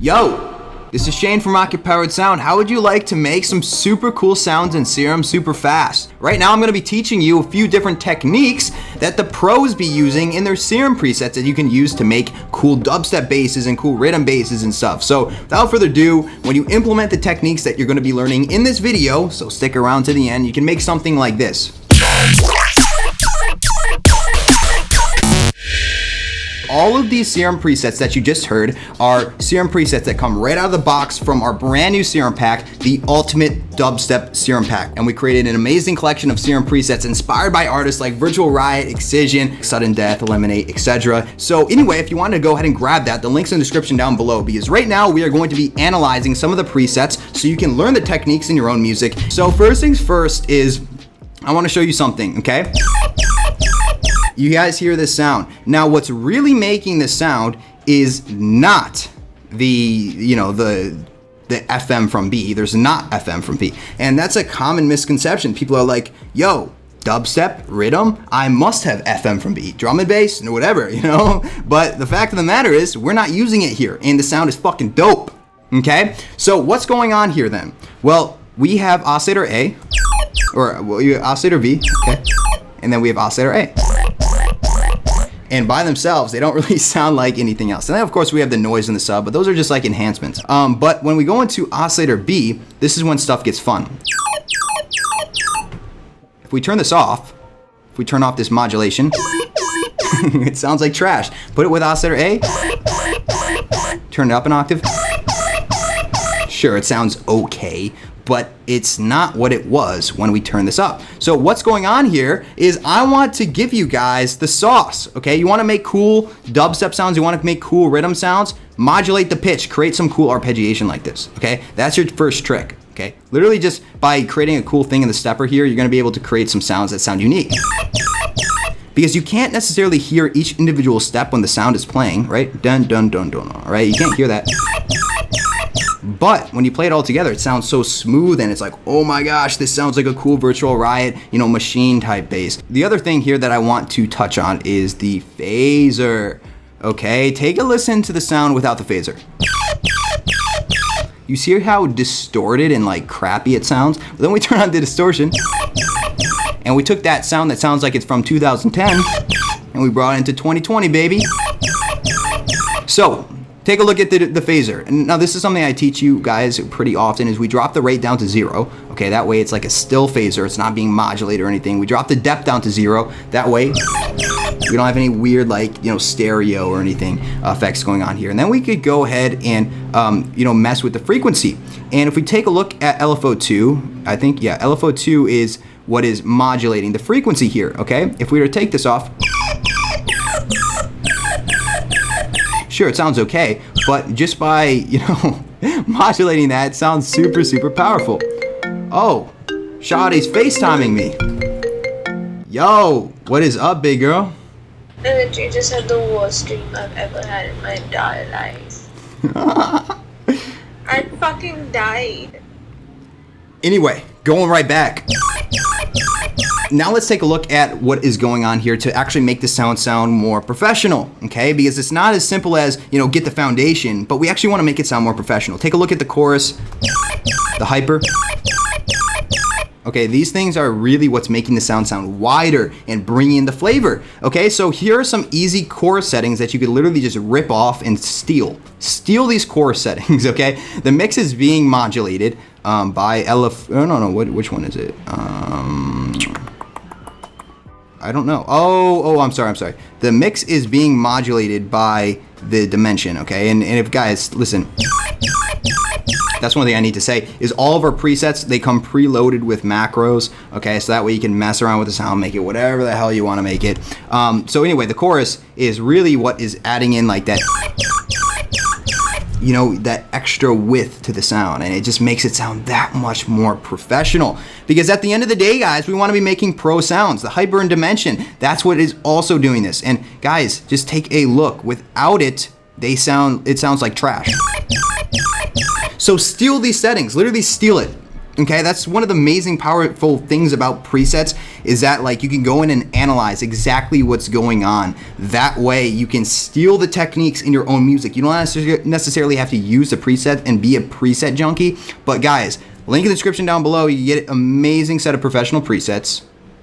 Yo, this is Shane from Rocket Powered Sound. How would you like to make some super cool sounds in Serum super fast? Right now I'm going to be teaching you a few different techniques that the pros be using in their Serum presets that you can use to make cool dubstep basses and cool rhythm basses and stuff. So without further ado, when you implement the techniques that you're going to be learning in this video, so stick around to the end, you can make something like this. All of these Serum presets that you just heard are Serum presets that come right out of the box from our brand new Serum Pack, the Ultimate Dubstep Serum Pack. And we created an amazing collection of Serum presets inspired by artists like Virtual Riot, Excision, Sudden Death, Eliminate, etc. So anyway, if you want to go ahead and grab that, the link's in the description down below, because right now we are going to be analyzing some of the presets so you can learn the techniques in your own music. So first things first is, I want to show you something, okay? You guys hear this sound. Now what's really making this sound is not the FM from B. There's not FM from B. And that's a common misconception. People are like, yo, dubstep, rhythm, I must have FM from B. Drum and bass, or whatever, you know? But the fact of the matter is, we're not using it here, and the sound is fucking dope, okay? So what's going on here then? Well, we have oscillator A, or you have oscillator B, okay? And then we have oscillator A. And by themselves, they don't really sound like anything else. And then of course we have the noise in the sub, but those are just like enhancements. But when we go into oscillator B, this is when stuff gets fun. If we turn this off, if we turn off this modulation, it sounds like trash. Put it with oscillator A, turn it up an octave. Sure, it sounds okay, but it's not what it was when we turn this up. So what's going on here is I want to give you guys the sauce, okay? You wanna make cool dubstep sounds, you wanna make cool rhythm sounds, modulate the pitch, create some cool arpeggiation like this, okay? That's your first trick, okay? Literally just by creating a cool thing in the stepper here, you're gonna be able to create some sounds that sound unique. Because you can't necessarily hear each individual step when the sound is playing, right? Dun, dun, dun, dun, all right? You can't hear that. But when you play it all together, it sounds so smooth and it's like, oh my gosh, this sounds like a cool Virtual Riot, machine type bass. The other thing here that I want to touch on is the phaser. Okay, take a listen to the sound without the phaser. You see how distorted and like crappy it sounds? But then we turn on the distortion and we took that sound that sounds like it's from 2010 and we brought it into 2020, baby. So, take a look at the phaser. And now this is something I teach you guys pretty often is we drop the rate down to 0. Okay, that way it's like a still phaser. It's not being modulated or anything. We drop the depth down to 0. That way we don't have any weird stereo or anything effects going on here. And then we could go ahead and mess with the frequency. And if we take a look at LFO2, I think, yeah, LFO2 is what is modulating the frequency here, okay? If we were to take this off, sure, it sounds okay, but just by, modulating that, it sounds super, super powerful. Oh, Shawty's FaceTiming me. Yo, what is up, big girl? You just had the worst dream I've ever had in my entire life. I fucking died. Anyway, going right back. Now let's take a look at what is going on here to actually make the sound more professional, okay? Because it's not as simple as, get the foundation, but we actually want to make it sound more professional. Take a look at the chorus, the hyper. Okay, these things are really what's making the sound wider and bringing in the flavor. Okay, so here are some easy chorus settings that you could literally just rip off and steal. Steal these chorus settings, okay? The mix is being modulated by which one is it? I don't know. Oh, I'm sorry. The mix is being modulated by the dimension, okay? And if guys, listen, that's one thing I need to say is all of our presets, they come preloaded with macros, okay? So that way you can mess around with the sound, make it whatever the hell you want to make it. So anyway, the chorus is really what is adding in like that, that extra width to the sound, and it just makes it sound that much more professional. Because at the end of the day, guys, we want to be making pro sounds. The hyper and dimension, that's what is also doing this. And guys, just take a look. Without it, it sounds like trash. So steal these settings, literally steal it. Okay, that's one of the amazing, powerful things about presets is that like you can go in and analyze exactly what's going on. That way you can steal the techniques in your own music. You don't necessarily have to use a preset and be a preset junkie. But guys, link in the description down below. You get an amazing set of professional presets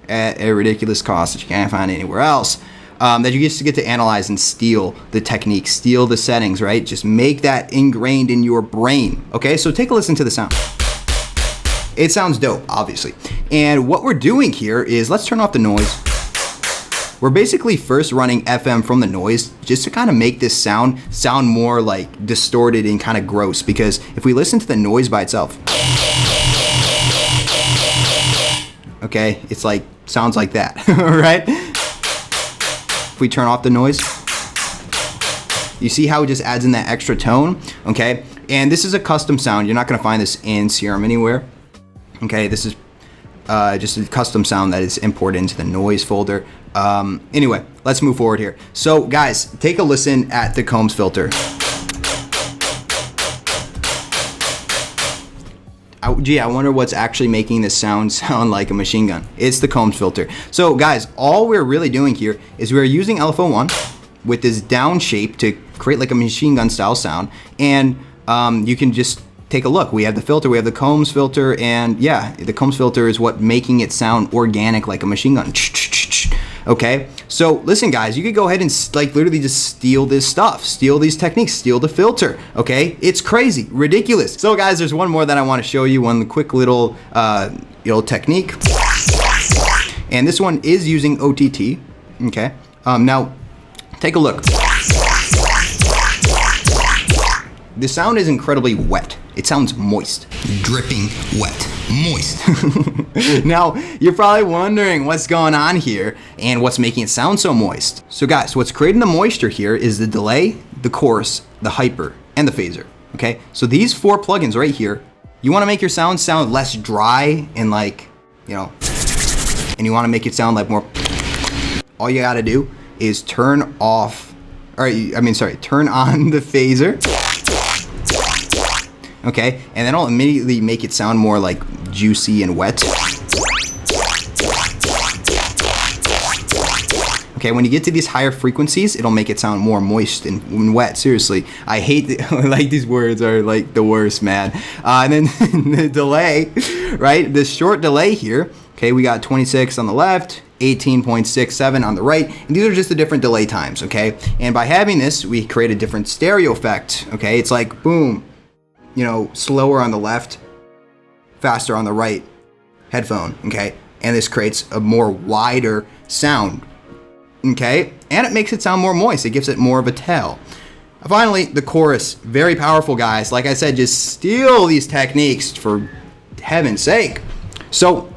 at a ridiculous cost that you can't find anywhere else. That you just get to analyze and steal the techniques, steal the settings, right? Just make that ingrained in your brain. Okay, so take a listen to the sound. It sounds dope, obviously. And what we're doing here is, let's turn off the noise. We're basically first running FM from the noise just to kind of make this sound more like distorted and kind of gross, because if we listen to the noise by itself, okay, it's like, sounds like that, right? If we turn off the noise, you see how it just adds in that extra tone, okay? And this is a custom sound. You're not gonna find this in Serum anywhere. Okay, this is just a custom sound that is imported into the noise folder. Anyway, let's move forward here. So guys, take a listen at the Combs filter. Gee, I wonder what's actually making this sound like a machine gun. It's the Combs filter. So guys, all we're really doing here is we're using LFO1 with this down shape to create like a machine gun style sound. And you can just take a look. We have the filter, we have the Combs filter, and yeah, the Combs filter is what making it sound organic like a machine gun. Okay, so listen guys, you could go ahead and like literally just steal this stuff, steal these techniques, steal the filter, okay? It's crazy, ridiculous. So guys, there's one more that I want to show you, one quick little technique. And this one is using OTT, okay? Now, take a look. The sound is incredibly wet. It sounds moist. Dripping wet. Moist. Now, you're probably wondering what's going on here and what's making it sound so moist. So guys, what's creating the moisture here is the delay, the chorus, the hyper, and the phaser. Okay? So these 4 plugins right here, you want to make your sound less dry and like, you know, and you want to make it sound like more, all you got to do is turn on the phaser. Okay, and then I'll immediately make it sound more like juicy and wet. Okay, when you get to these higher frequencies, it'll make it sound more moist and wet. Seriously, I hate like these words are like the worst, man. And then the delay, right? The short delay here. Okay, we got 26 on the left, 18.67 on the right, and these are just the different delay times. Okay, and by having this, we create a different stereo effect. Okay, it's like boom. You know, slower on the left, faster on the right headphone, okay? And this creates a more wider sound, okay? And it makes it sound more moist. It gives it more of a tell. Finally, the chorus, very powerful, guys. Like I said, just steal these techniques for heaven's sake. So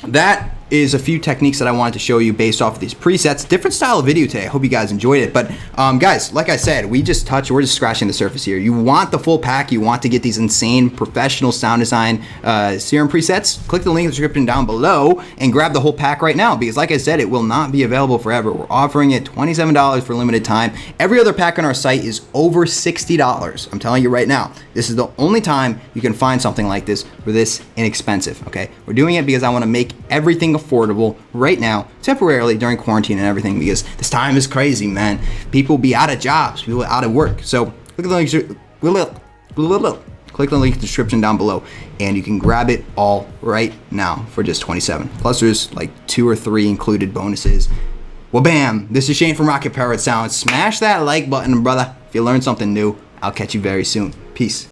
that is a few techniques that I wanted to show you based off of these presets. Different style of video today. I hope you guys enjoyed it. But guys, like I said, we're just scratching the surface here. You want the full pack. You want to get these insane professional sound design Serum presets. Click the link in the description down below and grab the whole pack right now, because like I said, it will not be available forever. We're offering it $27 for a limited time. Every other pack on our site is over $60. I'm telling you right now, this is the only time you can find something like this for this inexpensive, okay? We're doing it because I want to make everything affordable right now, temporarily during quarantine and everything, because this time is crazy, man. People be out of jobs, people out of work. So click the link in the description down below and you can grab it all right now for just $27. Plus there's like 2 or 3 included bonuses. Well, bam, this is Shane from Rocket Powered Sound. Smash that like button, brother. If you learned something new, I'll catch you very soon. Peace.